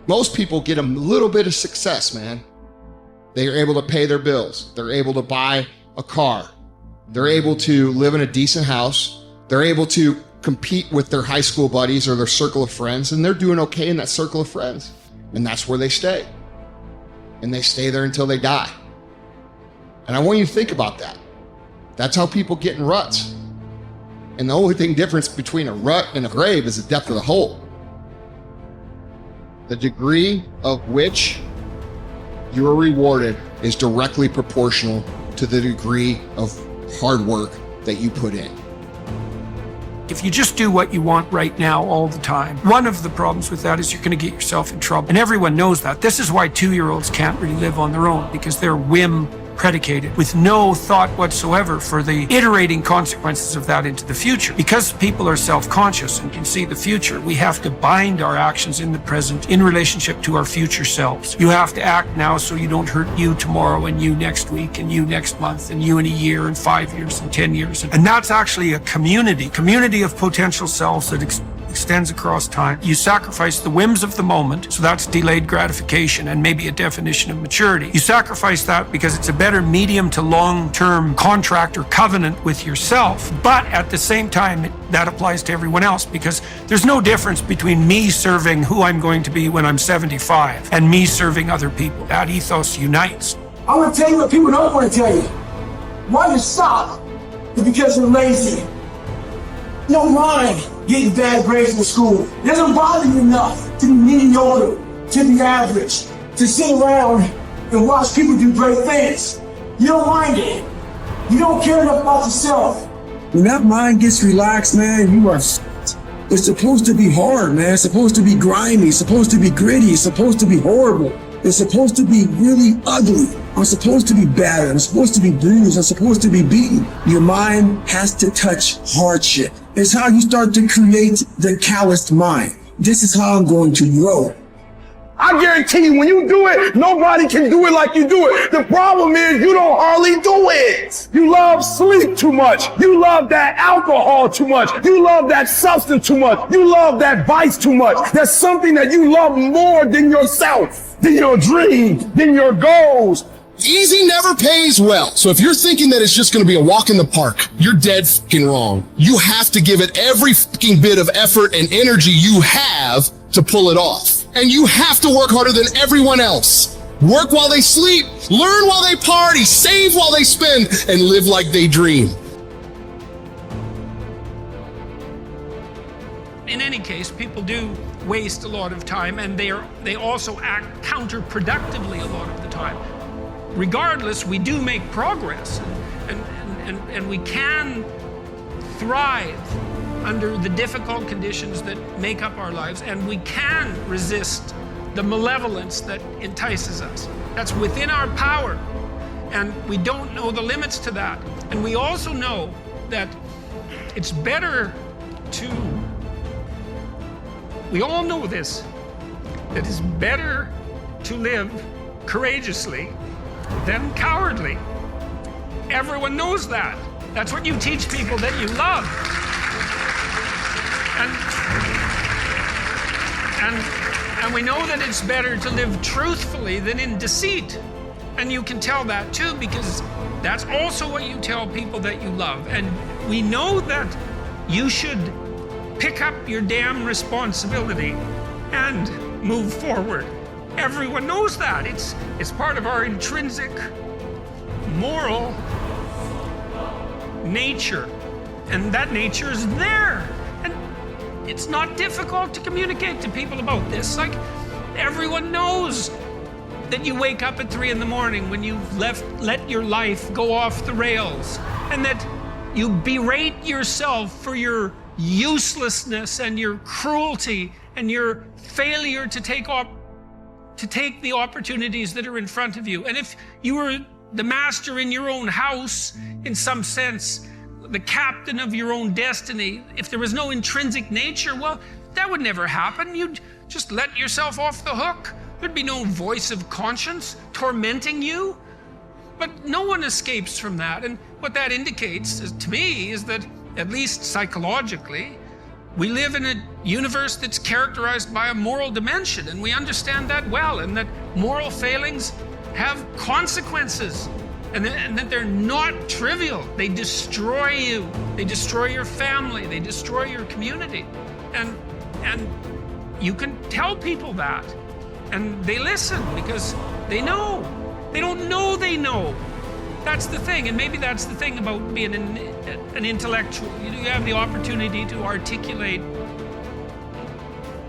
Most people get a little bit of success, man. They are able to pay their bills. They're able to buy a car. They're able to live in a decent house. They're able to compete with their high school buddies or their circle of friends, and they're doing okay in that circle of friends. And that's where they stay. And they stay there until they die. And I want you to think about that. That's how people get in ruts. And the only difference between a rut and a grave is the depth of the hole. The degree of which you are rewarded is directly proportional to the degree of hard work that you put in. If you just do what you want right now all the time, one of the problems with that is you're going to get yourself in trouble. And everyone knows that. This is why 2-year-olds can't really live on their own, because they're whim predicated with no thought whatsoever for the iterating consequences of that into the future. Because people are self-conscious and can see the future, we have to bind our actions in the present in relationship to our future selves. You have to act now so you don't hurt you tomorrow and you next week and you next month and you in a year and 5 years and 10 years. And that's actually a community of potential selves that extends across time. You sacrifice the whims of the moment, so that's delayed gratification and maybe a definition of maturity. You sacrifice that because it's a better medium to long-term contract or covenant with yourself, but at the same time, that applies to everyone else, because there's no difference between me serving who I'm going to be when I'm 75 and me serving other people. That ethos unites. I'm gonna tell you what people don't want to tell you. Why you stop is because you're lazy. You don't mind getting bad grades in school. It doesn't bother you enough to be mediocre, to be average, to sit around and watch people do great things. You don't mind it. You don't care enough about yourself. When that mind gets relaxed, man, you are It's supposed to be hard, man. It's supposed to be grimy. It's supposed to be gritty. It's supposed to be horrible. It's supposed to be really ugly. I'm supposed to be battered. I'm supposed to be bruised. I'm supposed to be beaten. Your mind has to touch hardship. It's how you start to create the calloused mind. This is how I'm going to grow. I guarantee you, when you do it, nobody can do it like you do it. The problem is you don't hardly do it. You love sleep too much. You love that alcohol too much. You love that substance too much. You love that vice too much. There's something that you love more than yourself, than your dreams, than your goals. Easy never pays well. So if you're thinking that it's just going to be a walk in the park, you're dead fucking wrong. You have to give it every fucking bit of effort and energy you have to pull it off. And you have to work harder than everyone else. Work while they sleep, learn while they party, save while they spend, and live like they dream. In any case, people do waste a lot of time, and they also act counterproductively a lot of the time. Regardless, we do make progress, and we can thrive under the difficult conditions that make up our lives, and we can resist the malevolence that entices us. That's within our power, and we don't know the limits to that. And we also know that it's better to, we all know this, that it's better to live courageously than cowardly. Everyone knows that. That's what you teach people that you love. And we know that it's better to live truthfully than in deceit. And you can tell that too, because that's also what you tell people that you love. And we know that you should pick up your damn responsibility and move forward. Everyone knows that. It's part of our intrinsic moral nature. And that nature is there. And it's not difficult to communicate to people about this. Like, everyone knows that you wake up at 3 in the morning when you've let your life go off the rails, and that you berate yourself for your uselessness and your cruelty and your failure to take the opportunities that are in front of you. And if you were the master in your own house, in some sense, the captain of your own destiny, if there was no intrinsic nature, well, that would never happen. You'd just let yourself off the hook. There'd be no voice of conscience tormenting you. But no one escapes from that. And what that indicates to me is that, at least psychologically, We live in a universe that's characterized by a moral dimension, and we understand that well, and that moral failings have consequences, and that they're not trivial. They destroy you. They destroy your family. They destroy your community. And you can tell people that, and they listen because they know. They don't know they know. That's the thing, and maybe that's the thing about being an intellectual. You have the opportunity to articulate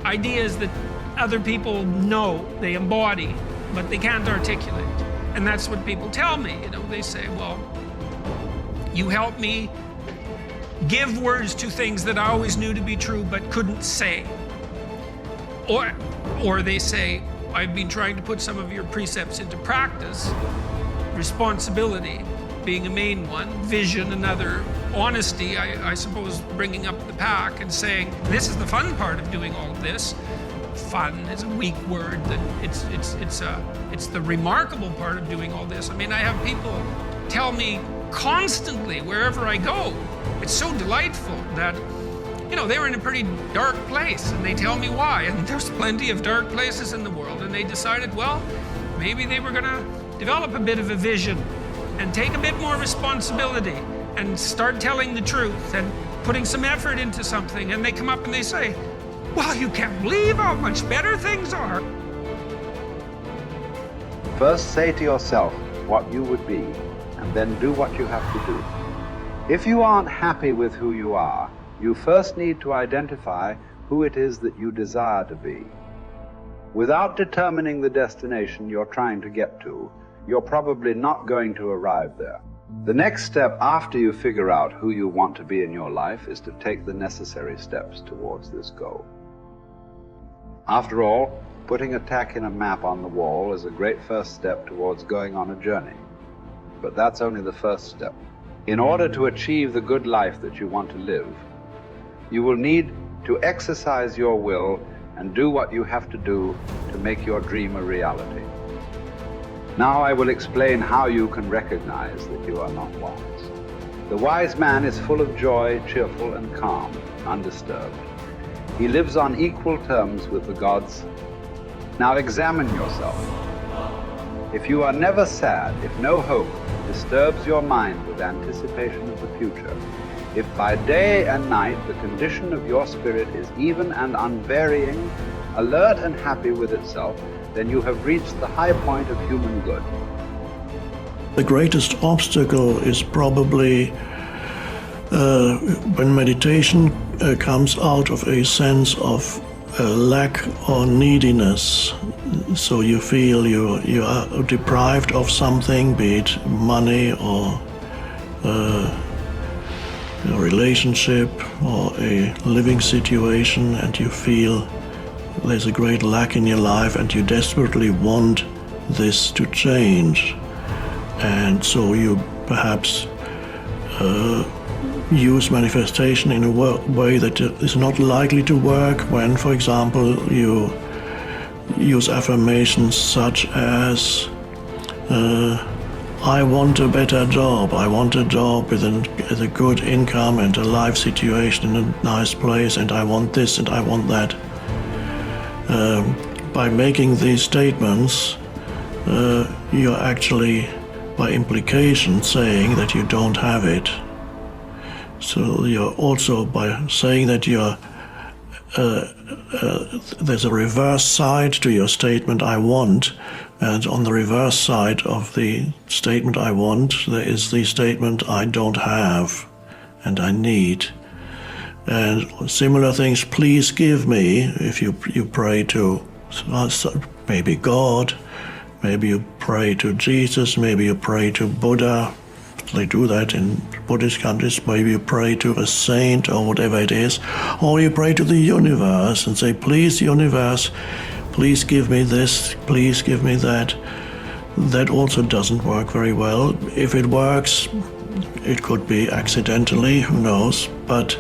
ideas that other people know, they embody, but they can't articulate. And that's what people tell me. They say, well, you help me give words to things that I always knew to be true but couldn't say. Or they say, I've been trying to put some of your precepts into practice. Responsibility being a main one, vision another, honesty, I suppose, bringing up the pack and saying, this is the fun part of doing all of this. Fun is a weak word. That it's the remarkable part of doing all this. I mean, I have people tell me constantly wherever I go, it's so delightful that, they were in a pretty dark place, and they tell me why. And there's plenty of dark places in the world, and they decided, well, maybe they were gonna develop a bit of a vision and take a bit more responsibility and start telling the truth and putting some effort into something. And they come up and they say, wow, you can't believe how much better things are. First say to yourself what you would be, and then do what you have to do. If you aren't happy with who you are, you first need to identify who it is that you desire to be. Without determining the destination you're trying to get to, you're probably not going to arrive there. The next step after you figure out who you want to be in your life is to take the necessary steps towards this goal. After all, putting a tack in a map on the wall is a great first step towards going on a journey. But that's only the first step. In order to achieve the good life that you want to live, you will need to exercise your will and do what you have to do to make your dream a reality. Now I will explain how you can recognize that you are not wise. The wise man is full of joy, cheerful and calm, undisturbed. He lives on equal terms with the gods. Now examine yourself. If you are never sad, if no hope disturbs your mind with anticipation of the future, if by day and night the condition of your spirit is even and unvarying, alert and happy with itself, then you have reached the high point of human good. The greatest obstacle is probably when meditation comes out of a sense of lack or neediness. So you feel you are deprived of something, be it money or a relationship or a living situation, and you feel there's a great lack in your life and you desperately want this to change. And so you perhaps use manifestation in a way that is not likely to work when, for example, you use affirmations such as I want a better job, I want a job with a good income and a life situation in a nice place, and I want this and I want that. By making these statements, you're actually, by implication, saying that you don't have it. So you're also, by saying that you're there's a reverse side to your statement, I want, and on the reverse side of the statement, I want, there is the statement, I don't have, and I need. And similar things, please give me, if you pray to maybe God, maybe you pray to Jesus, maybe you pray to Buddha. They do that in Buddhist countries. Maybe you pray to a saint or whatever it is, or you pray to the universe and say, please, universe, please give me this, please give me that. That also doesn't work very well. If it works, it could be accidentally, who knows, but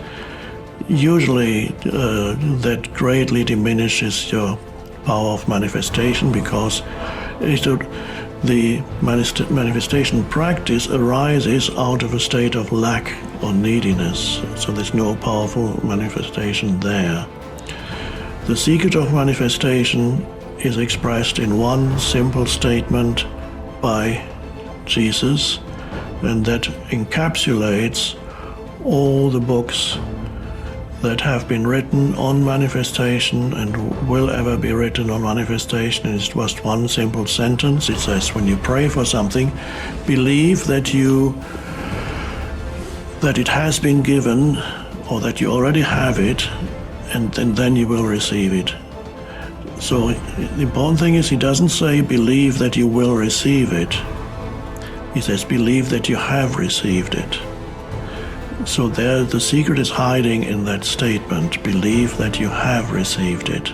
usually that greatly diminishes your power of manifestation, because the manifestation practice arises out of a state of lack or neediness. So there's no powerful manifestation there. The secret of manifestation is expressed in one simple statement by Jesus, and that encapsulates all the books that have been written on manifestation and will ever be written on manifestation. It's just one simple sentence. It says, when you pray for something, believe that it has been given, or that you already have it, and then you will receive it. So the important thing is, he doesn't say believe that you will receive it. He says believe that you have received it. So there, the secret is hiding in that statement, believe that you have received it.